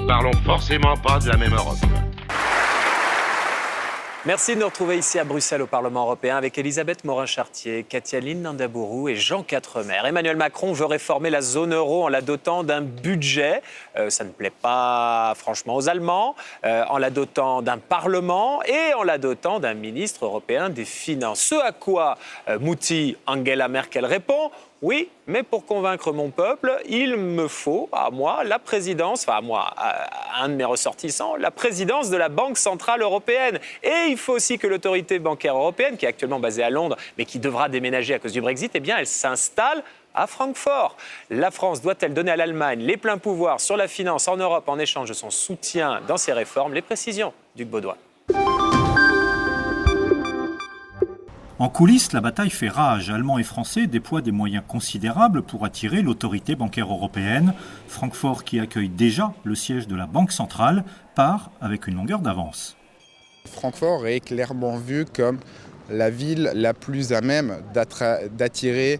ne parlons forcément pas de la même Europe. Merci de nous retrouver ici à Bruxelles au Parlement européen avec Elisabeth Morin-Chartier, Katia Lindendabourou et Jean Quatremer. Emmanuel Macron veut réformer la zone euro en la dotant d'un budget. Ça ne plaît pas franchement aux Allemands. En la dotant d'un Parlement et en la dotant d'un ministre européen des Finances. Ce à quoi Mouti Angela Merkel répond: oui, mais pour convaincre mon peuple, il me faut, à moi, la présidence, enfin à moi, à un de mes ressortissants, la présidence de la Banque Centrale Européenne. Et il faut aussi que l'autorité bancaire européenne, qui est actuellement basée à Londres, mais qui devra déménager à cause du Brexit, eh bien, elle s'installe à Francfort. La France doit-elle donner à l'Allemagne les pleins pouvoirs sur la finance en Europe en échange de son soutien dans ses réformes? Les précisions d'Hugues Baudouin. En coulisses, la bataille fait rage. Allemands et Français déploient des moyens considérables pour attirer l'autorité bancaire européenne. Francfort, qui accueille déjà le siège de la Banque centrale, part avec une longueur d'avance. Francfort est clairement vu comme la ville la plus à même d'attirer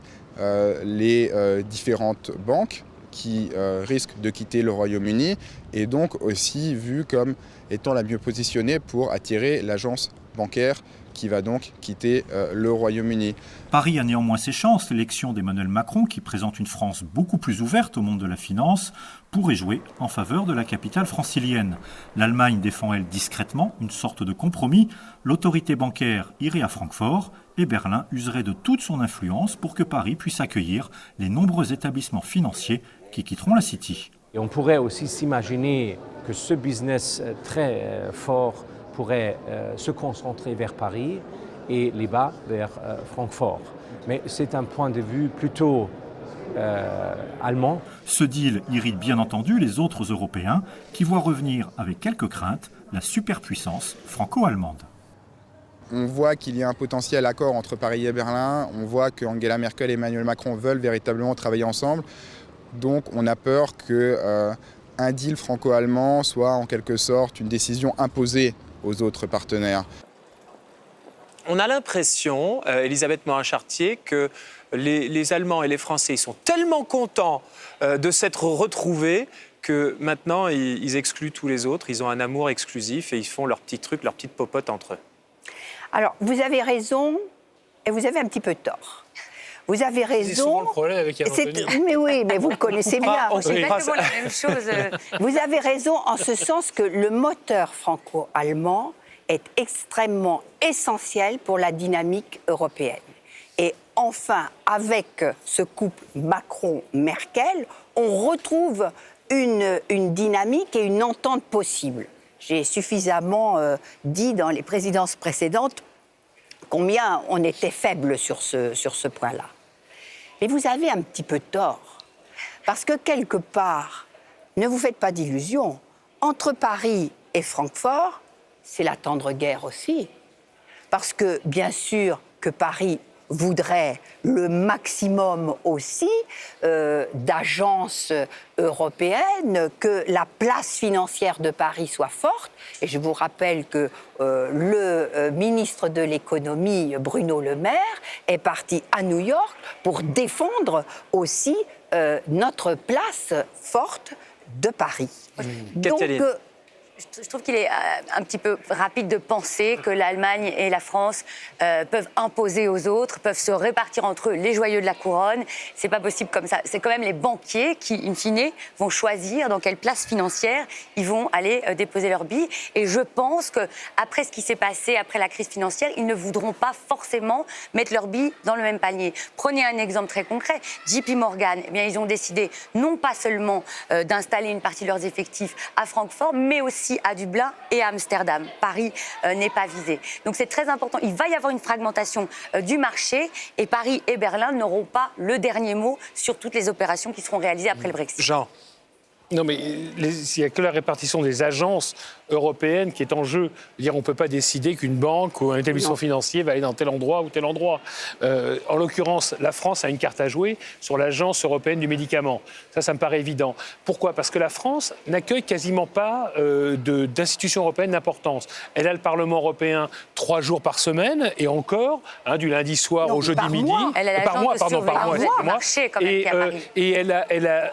les différentes banques qui risquent de quitter le Royaume-Uni et donc aussi vu comme étant la mieux positionnée pour attirer l'agence bancaire qui va donc quitter le Royaume-Uni. Paris a néanmoins ses chances. L'élection d'Emmanuel Macron, qui présente une France beaucoup plus ouverte au monde de la finance, pourrait jouer en faveur de la capitale francilienne. L'Allemagne défend, elle, discrètement une sorte de compromis. L'autorité bancaire irait à Francfort et Berlin userait de toute son influence pour que Paris puisse accueillir les nombreux établissements financiers qui quitteront la City. Et on pourrait aussi s'imaginer que ce business très fort pourrait se concentrer vers Paris et les bas vers Francfort. Mais c'est un point de vue plutôt allemand. Ce deal irrite bien entendu les autres Européens qui voient revenir avec quelques craintes la superpuissance franco-allemande. On voit qu'il y a un potentiel accord entre Paris et Berlin. On voit que Angela Merkel et Emmanuel Macron veulent véritablement travailler ensemble. Donc on a peur qu'un deal franco-allemand soit en quelque sorte une décision imposée aux autres partenaires. On a l'impression, Elisabeth Morin-Chartier, que les Allemands et les Français ils sont tellement contents de s'être retrouvés que maintenant ils excluent tous les autres, ils ont un amour exclusif et ils font leurs petits trucs, leurs petites popotes entre eux. Alors, vous avez raison et vous avez un petit peu tort. Vous avez raison. C'est souvent le problème avec Anthony. Mais oui, mais vous le connaissez bien. C'est exactement la même chose. Vous avez raison en ce sens que le moteur franco-allemand est extrêmement essentiel pour la dynamique européenne. Et enfin, avec ce couple Macron-Merkel, on retrouve une dynamique et une entente possible. J'ai suffisamment dit dans les présidences précédentes combien on était faible sur ce point-là. Mais vous avez un petit peu tort, parce que quelque part, ne vous faites pas d'illusions, entre Paris et Francfort, c'est la tendre guerre aussi. Parce que, bien sûr, que Paris voudrait le maximum aussi d'agences européennes, que la place financière de Paris soit forte. Et je vous rappelle que le ministre de l'économie, Bruno Le Maire, est parti à New York pour défendre aussi notre place forte de Paris. Donc, je trouve qu'il est un petit peu rapide de penser que l'Allemagne et la France peuvent imposer aux autres, peuvent se répartir entre eux les joyaux de la couronne. C'est pas possible comme ça. C'est quand même les banquiers qui, in fine, vont choisir dans quelle place financière ils vont aller déposer leurs billes. Et je pense qu'après ce qui s'est passé, après la crise financière, ils ne voudront pas forcément mettre leurs billes dans le même panier. Prenez un exemple très concret. JP Morgan, eh bien, ils ont décidé non pas seulement d'installer une partie de leurs effectifs à Francfort, mais aussi à Dublin et à Amsterdam. Paris n'est pas visé. Donc c'est très important. Il va y avoir une fragmentation du marché et Paris et Berlin n'auront pas le dernier mot sur toutes les opérations qui seront réalisées après le Brexit. Jean. Non, mais il n'y a que la répartition des agences européennes qui est en jeu. On ne peut pas décider qu'une banque ou un établissement financier va aller dans tel endroit ou tel endroit. En l'occurrence, la France a une carte à jouer sur l'Agence européenne du médicament. Ça me paraît évident. Pourquoi ? Parce que la France n'accueille quasiment pas d'institutions européennes d'importance. Elle a le Parlement européen 3 jours par semaine, et encore, du lundi soir au jeudi midi. Elle a par mois, l'agence de surveillance du excusez-moi. marché, quand même, qui est à Paris. Et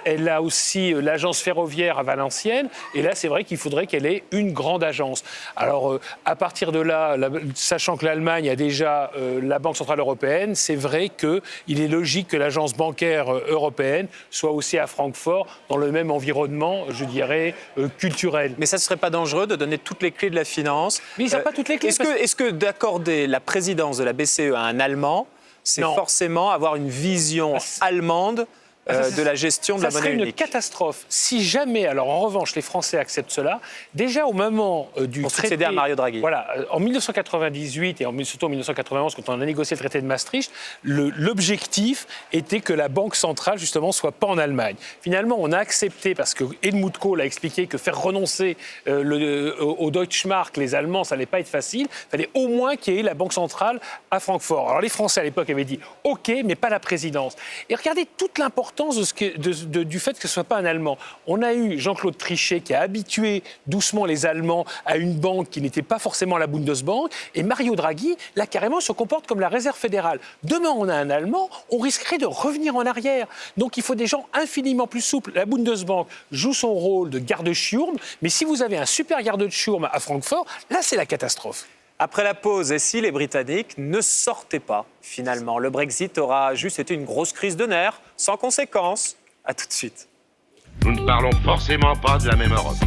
elle a aussi l'agence ferroviaire à Valenciennes. Et là, c'est vrai qu'il faudrait qu'elle ait une grande agence. Alors, à partir de là, sachant que l'Allemagne a déjà la Banque Centrale Européenne, c'est vrai qu'il est logique que l'agence bancaire européenne soit aussi à Francfort, dans le même environnement, je dirais, culturel. Mais ça ne serait pas dangereux de donner toutes les clés de la finance? Mais ils n'ont pas toutes les clés. Est-ce que d'accorder la présidence de la BCE à un Allemand, c'est forcément avoir une vision allemande de la gestion de la monnaie unique? Ça serait une catastrophe. Si jamais, alors en revanche, les Français acceptent cela, déjà au moment du pour traité... succéder à Mario Draghi. Voilà, en 1998 et surtout en 1991, quand on a négocié le traité de Maastricht, l'objectif était que la Banque centrale, justement, soit pas en Allemagne. Finalement, on a accepté, parce que Helmut Kohl a expliqué que faire renoncer au Deutschmark, les Allemands, ça n'allait pas être facile. Il fallait au moins qu'il y ait la Banque centrale à Francfort. Alors les Français, à l'époque, avaient dit « OK, mais pas la présidence ». Et regardez toute l'importance du fait que ce ne soit pas un Allemand. On a eu Jean-Claude Trichet qui a habitué doucement les Allemands à une banque qui n'était pas forcément la Bundesbank, et Mario Draghi, là, carrément, se comporte comme la Réserve fédérale. Demain, on a un Allemand, on risquerait de revenir en arrière. Donc, il faut des gens infiniment plus souples. La Bundesbank joue son rôle de garde-chiourme, mais si vous avez un super garde-chiourme à Francfort, là, c'est la catastrophe. Après la pause, et si les Britanniques ne sortaient pas, finalement, le Brexit aura juste été une grosse crise de nerfs, sans conséquence. À tout de suite. Nous ne parlons forcément pas de la même Europe.